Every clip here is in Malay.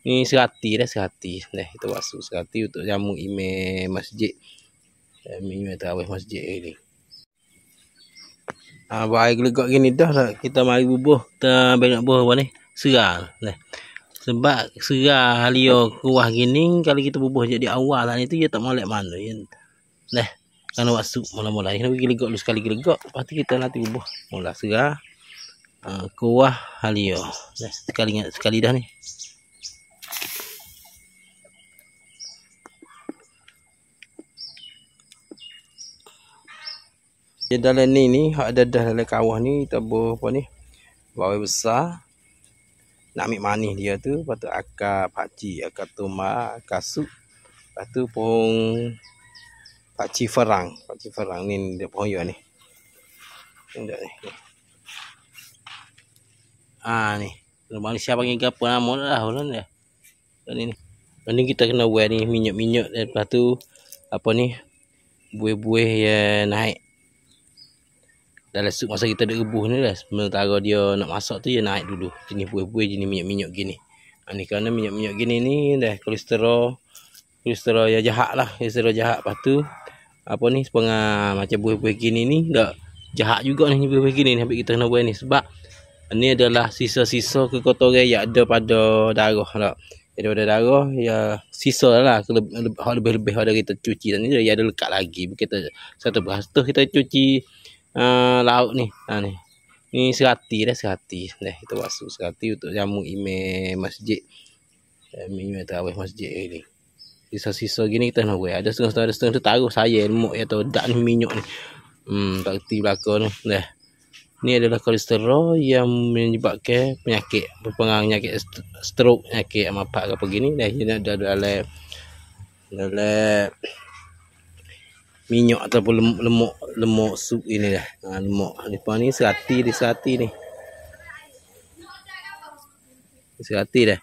Ni serati dah, serati. Dah kita basuh serati untuk jamu imam masjid. Imam tarawih masjid ni. Bahaya gelegak gini dah lah. Kita mari bubuh. Kita nak bubuh apa ni? Serah. Dah. Sebab serah liar kuah gini, kalau kita bubuh jadi awal lah ni tu, dia tak molek mana. Dah. Kena masuk mula-mula. Kita pergi gelegak dulu sekali gelegak. Lepas tu kita nanti bubuh. Mula serah. Kuah halio. Dah. Sekali dah ni. Di dalam ni hak ada dalam kawah ni kita buat apa ni? Bawai besar. Nak ambil manis dia tu, lepas tu akar pakcik, akar tomat, akar sup. Lepas tu pohon pakcik ferang. Pakcik ferang ni dia pohon ya ni. Ni. Ni. Malaysia panggil apa nama dah ulun dah. Ni. Ni kita kena buat ni minyak-minyak, lepas tu apa ni? Buih-buih yang naik. Dalam sup masa kita duk rebus ni dah, sementara dia nak masak tu dia naik dulu. Jenis buih-buih, jenis minyak-minyak gini. Ni kerana minyak-minyak gini ni dah kolesterol yang jahat lah, kolesterol jahat. Lepas tu apa ni setengah macam buih-buih gini ni dah jahat juga ni buih-buih gini ni, habis kita kena buat ni sebab ni adalah sisa-sisa kekotoran yang ada pada darah tak. Daripada darah ya sisa lah lebih-lebih pada kita cuci tadi dia ada lekat lagi. Kita satu beras tu kita cuci lauk ni. Ni serati dah, serati. Dah kita basuh serati untuk jamu imam masjid. Imam tarawih masjid ni. Sisa-sisa gini kita nak buat. Ada setengah-setengah tu taruh saya lemak atau dak ni minyak ni. Tak reti belaka ni. Dah. Ni adalah kolesterol yang menyebabkan penyakit, berpengaruh penyakit stroke, penyakit amapak apa gini. Dah dia ada dalam minyak ataupun lemak sup ini dah. Lemak depan ni serati ni. Serati dah.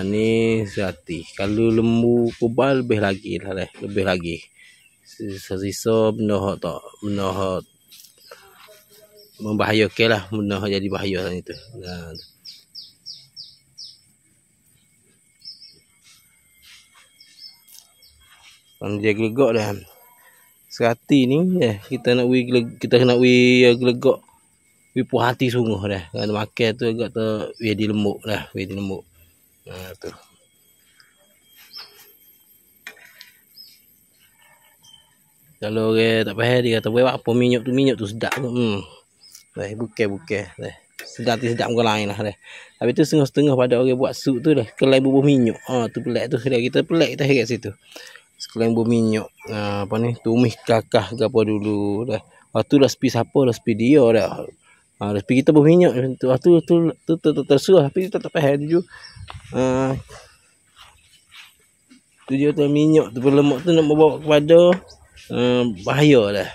Ni serati. Kalau lembu kubal lebih lagi lah dah. Lebih lagi. Sisa benda hak tak, benda hak membahayakan lah, benda hak jadi bahaya lah itu. Kalau dia gelegak dah. Serati ni kita nak kena gelegak puas hati sungguh dah. Kalau makan tu agak jadi lemuk dah, jadi lemuk. Tu. Kalau orang tak faham dia kata buat apa minyak tu sedap tu. Dah bukan dah. Sedap muka lain lah dah. Habis tu setengah-setengah pada orang buat sup tu dah kelai bubuh minyak. Tu pelik tu kita pelik kita kat situ. Sekelain berminyak apa ni tumis kakah ke apa dulu dah. Waktu dah sepi siapa dah sepi dia dah. Dah sepi kita berminyak waktu tu tersuah tapi kita tak faham tu. Tu dia tu minyak tu berlemak tu nak bawa kepada bahaya dah.